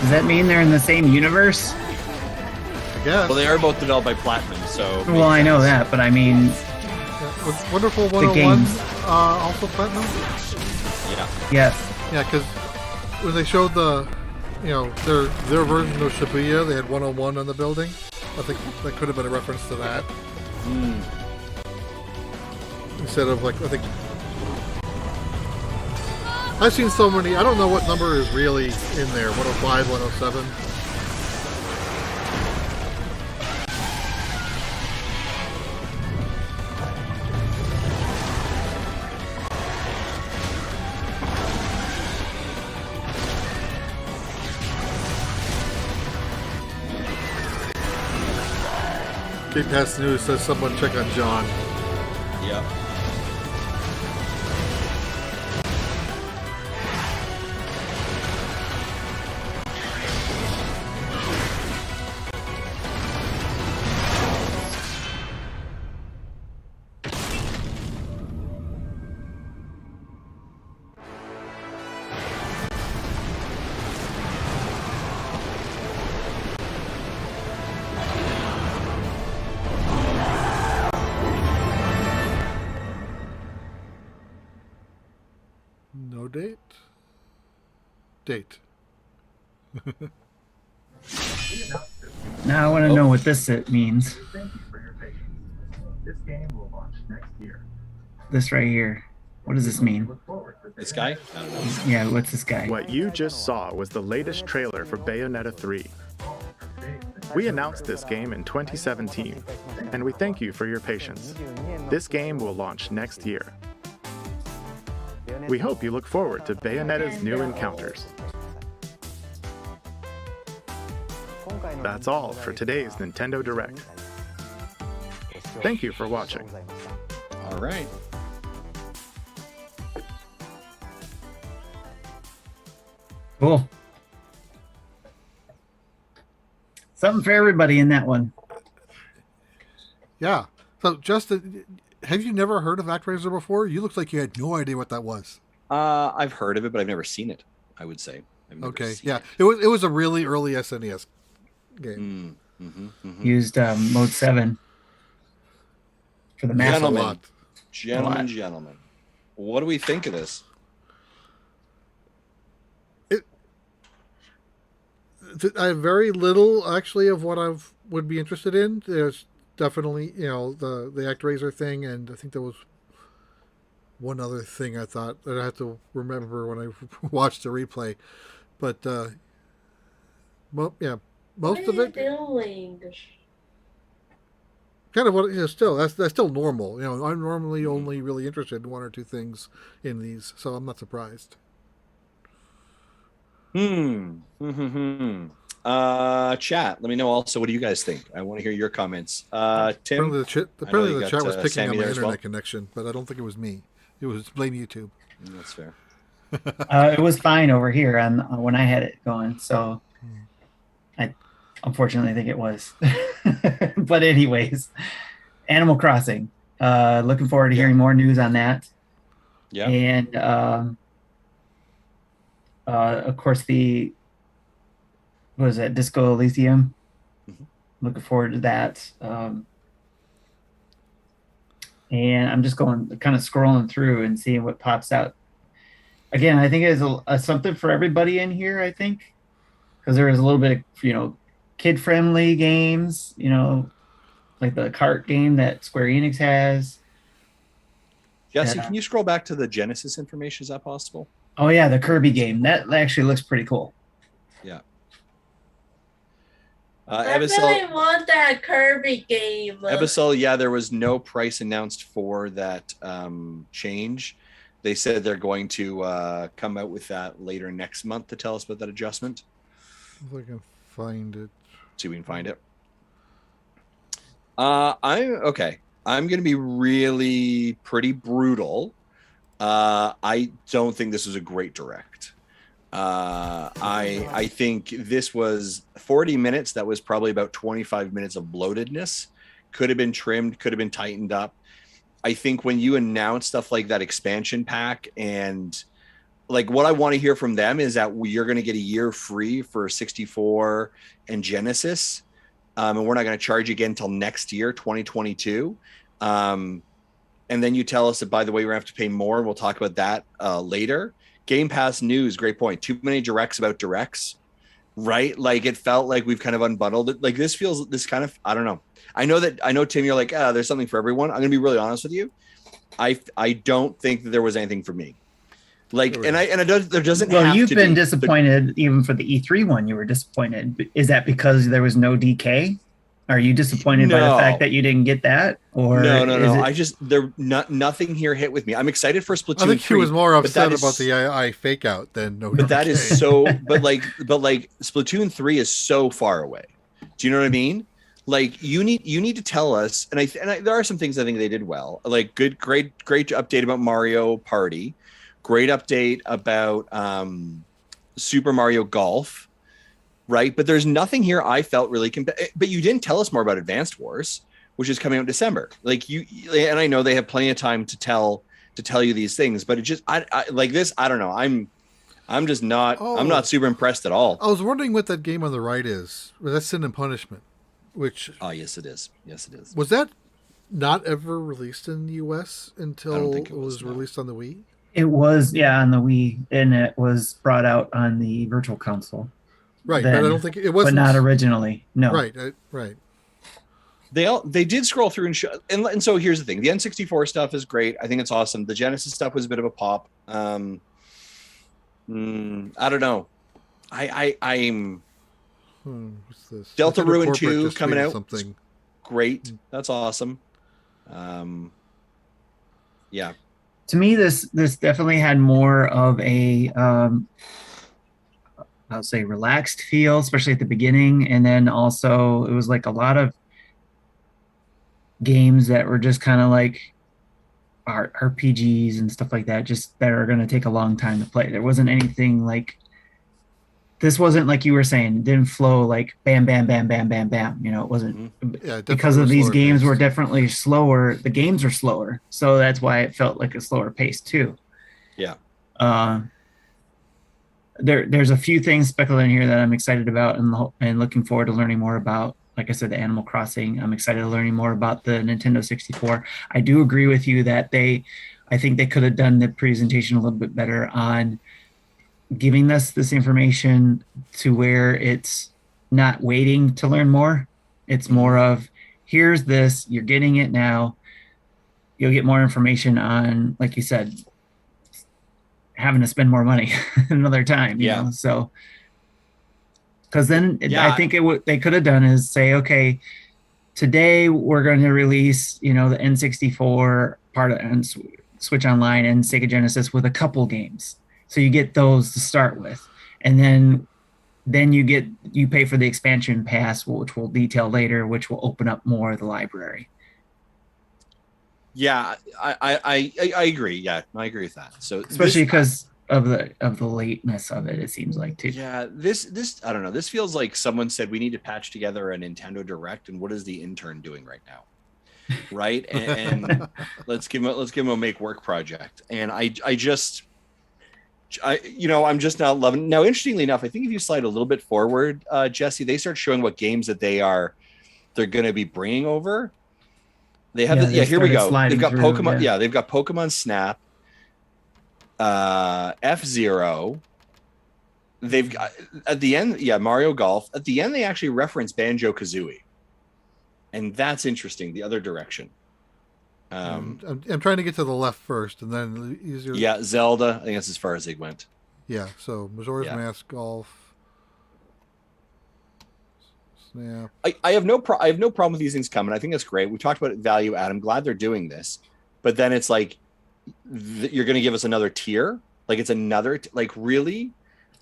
Does that mean they're in the same universe? I guess. Well, they are both developed by Platinum, so. Well, I know that, but I mean. Was Wonderful 101 also Platinum? Yeah. Yes. Yeah, because when they showed the, their version of Shibuya, they had 101 on the building. I think that could have been a reference to that. Instead of, I think. I've seen so many. I don't know what number is really in there. 105, 107. Big Past News says someone check on John. Yep. No date? Date. Now I want to know what this means. This game will launch next year. This right here. What does this mean? This guy? I don't know. Yeah, what's this guy? What you just saw was the latest trailer for Bayonetta 3. We announced this game in 2017, and we thank you for your patience. This game will launch next year. We hope you look forward to Bayonetta's new encounters. That's all for today's Nintendo Direct. Thank you for watching. All right. Cool. Something for everybody in that one. Yeah. So, Justin, have you never heard of ActRaiser before? You looked like you had no idea what that was. I've heard of it, but I've never seen it, I would say. Okay, yeah. It was a really early SNES game. used Mode 7 for the map. Gentlemen, what do we think of this? I have very little actually of what I would be interested in. There's definitely, the ActRaiser thing, and I think there was one other thing I thought that I had to remember when I watched the replay. But most of it. Kind of what still that's still normal. I'm normally only really interested in one or two things in these, so I'm not surprised. Chat, let me know also, what do you guys think? I want to hear your comments. Tim, apparently the chat was picking on my internet connection, but I don't think it was me. It was blame YouTube. That's fair. It was fine over here when I had it going, so I unfortunately think it was. But anyways, Animal Crossing. Looking forward to hearing more news on that. Yeah. And of course, what is that, Disco Elysium? Looking forward to that. And I'm just kind of scrolling through and seeing what pops out. Again, I think it is something for everybody in here, I think, because there is a little bit of, kid-friendly games, like the kart game that Square Enix has. Jesse, can you scroll back to the Genesis information? Is that possible? Oh, yeah, the Kirby game. That actually looks pretty cool. Yeah. I really want that Kirby game. Ebisol, yeah, there was no price announced for that change. They said they're going to come out with that later next month to tell us about that adjustment. If I can find it. See if we can find it. I'm going to be really pretty brutal. I don't think this was a great direct. I think this was 40 minutes. That was probably about 25 minutes of bloatedness. Could have been trimmed, could have been tightened up. I think when you announce stuff like that expansion pack, and like what I want to hear from them is that you're going to get a year free for 64 and Genesis. And we're not going to charge you again until next year, 2022. And then you tell us that, by the way, we're going to have to pay more. And we'll talk about that later. Game Pass news, great point. Too many directs about directs, right? Like it felt like we've kind of unbundled it. Like this feels kind of, I don't know. I know Tim, you're like, there's something for everyone. I'm going to be really honest with you. I don't think that there was anything for me. Like, there doesn't. Well, you've been disappointed even for the E3 one. You were disappointed. Is that because there was no DK? Are you disappointed by the fact that you didn't get that? Or no. I just nothing here hit with me. I'm excited for Splatoon 3. I think she was more upset about the AI fake out than no. But DK. that is so. but like Splatoon 3 is so far away. Do you know what I mean? Like you need to tell us. And there are some things I think they did well. Like great update about Mario Party. Great update about Super Mario Golf, right? But there's nothing here I felt really but you didn't tell us more about Advanced Wars, which is coming out in December. Like and I know they have plenty of time to tell you these things, but it just I like this. I don't know. I'm just not. I'm not super impressed at all. I was wondering what that game on the right is. Well, that's Sin and Punishment, which. Oh yes, it is. Yes, it is. Was that not ever released in the U.S. until it was released on the Wii? It was, on the Wii, and it was brought out on the Virtual Console. Right, but I don't think it was. But not originally. No. Right, right. They did scroll through and show, and so here's the thing: the N64 stuff is great. I think it's awesome. The Genesis stuff was a bit of a pop. I don't know. I'm. What's this? Delta Ruin 2 coming out. Something great. That's awesome. Yeah. To me, this definitely had more of a, I'll say, relaxed feel, especially at the beginning, and then also it was like a lot of games that were just kind of like RPGs and stuff like that, just that are going to take a long time to play. There wasn't anything like. This wasn't like you were saying, it didn't flow like bam, bam, bam, bam, bam, bam. It wasn't because of these games were definitely slower. The games are slower. So that's why it felt like a slower pace too. Yeah. There's a few things speculated in here that I'm excited about and looking forward to learning more about. like I said, the Animal Crossing. I'm excited to learning more about the Nintendo 64. I do agree with you that I think they could have done the presentation a little bit better on giving us this information to where it's not waiting to learn more. It's more of, here's this, you're getting it now. You'll get more information on, like you said, having to spend more money another time, you know? So, because then I think they could have done is say, okay, today we're going to release, the N64 part of Switch Online and Sega Genesis with a couple games. So you get those to start with. And then you pay for the expansion pass, which we'll detail later, which will open up more of the library. Yeah, I agree. Yeah, I agree with that. So especially because of the lateness of it seems like too. Yeah, this I don't know. This feels like someone said we need to patch together a Nintendo Direct, and what is the intern doing right now? Right, and let's give him a make work project. And I'm just not loving. Now, interestingly enough, I think if you slide a little bit forward, Jesse, they start showing what games that they're going to be bringing over. They have here we go. They've got Pokemon. Yeah, they've got Pokemon Snap, F-Zero. They've got at the end, Mario Golf. At the end, they actually reference Banjo-Kazooie, and that's interesting. The other direction. I'm trying to get to the left first, and then easier. Yeah, Zelda. I think that's as far as they went. Yeah. So Majora's Mask, Golf, Snap. I have no problem with these things coming. I think that's great. We talked about value add. I'm glad they're doing this, but then it's like you're going to give us another tier. Like it's another really.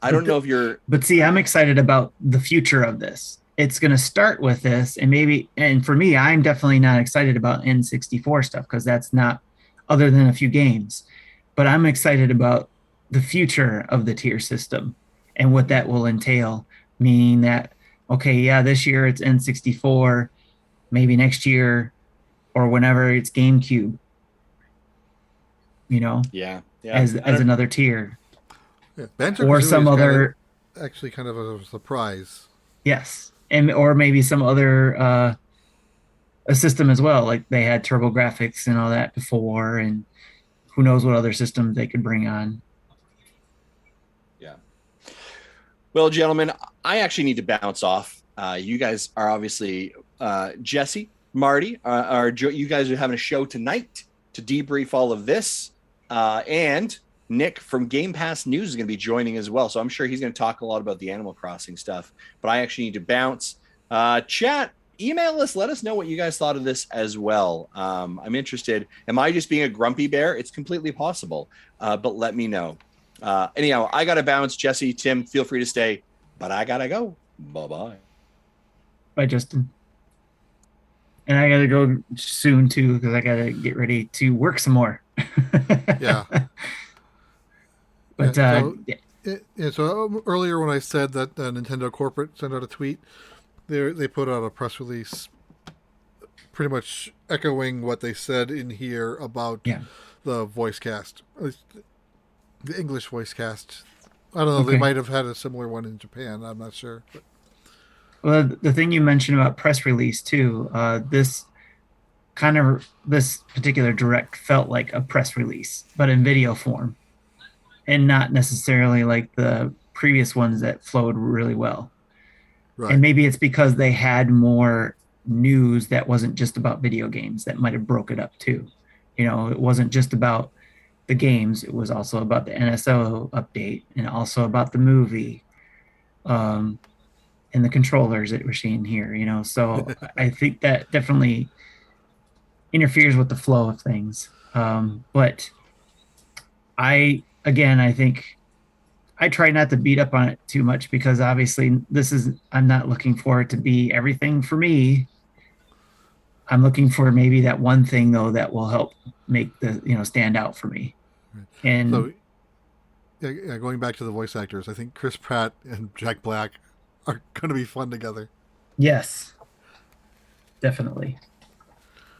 I don't know if you're. But see, I'm excited about the future of this. It's going to start with this, and for me, I'm definitely not excited about N64 stuff because that's not other than a few games. But I'm excited about the future of the tier system and what that will entail, meaning that, okay, this year it's N64, maybe next year or whenever it's GameCube, as another tier. Yeah, or some other. Actually, kind of a surprise. Yes. Or maybe some other a system as well, like they had TurboGrafx and all that before, and who knows what other systems they could bring on. Yeah. Well, gentlemen, I actually need to bounce off. You guys are obviously Jesse, Marty, you guys are having a show tonight to debrief all of this, and Nick from Game Pass News is going to be joining as well. So I'm sure he's going to talk a lot about the Animal Crossing stuff, but I actually need to bounce. Chat, email us. Let us know what you guys thought of this as well. I'm interested. Am I just being a grumpy bear? It's completely possible, but let me know. Anyhow, I got to bounce. Jesse, Tim, feel free to stay, but I got to go. Bye-bye. Bye, Justin. And I got to go soon too, because I got to get ready to work some more. Yeah. But so earlier when I said that Nintendo corporate sent out a tweet, they put out a press release pretty much echoing what they said in here about the voice cast, the English voice cast. I don't know. Okay. They might have had a similar one in Japan. I'm not sure. But. Well, the thing you mentioned about press release too, this particular direct felt like a press release, but in video form. And not necessarily like the previous ones that flowed really well. Right. And maybe it's because they had more news that wasn't just about video games that might have broke it up too. It wasn't just about the games. It was also about the NSO update and also about the movie and the controllers that we're seeing here, So I think that definitely interferes with the flow of things. But I think I try not to beat up on it too much because obviously I'm not looking for it to be everything for me. I'm looking for maybe that one thing though that will help make the, stand out for me. And so, going back to the voice actors, I think Chris Pratt and Jack Black are going to be fun together. Yes, definitely.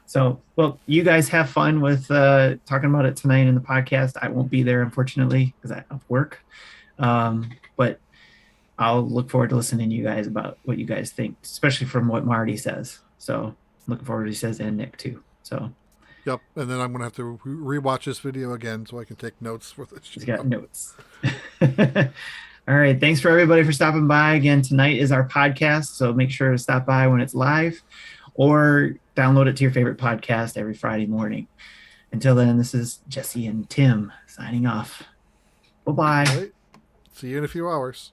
So, well, you guys have fun with talking about it tonight in the podcast. I won't be there, unfortunately, because I have work. But I'll look forward to listening to you guys about what you guys think, especially from what Marty says. So looking forward to what he says, and Nick too. So. Yep, and then I'm going to have to rewatch this video again so I can take notes for this. He's got notes. All right, thanks for everybody for stopping by. Again, tonight is our podcast, so make sure to stop by when it's live or download it to your favorite podcast every Friday morning. Until then, this is Jesse and Tim signing off. Bye-bye. Right. See you in a few hours.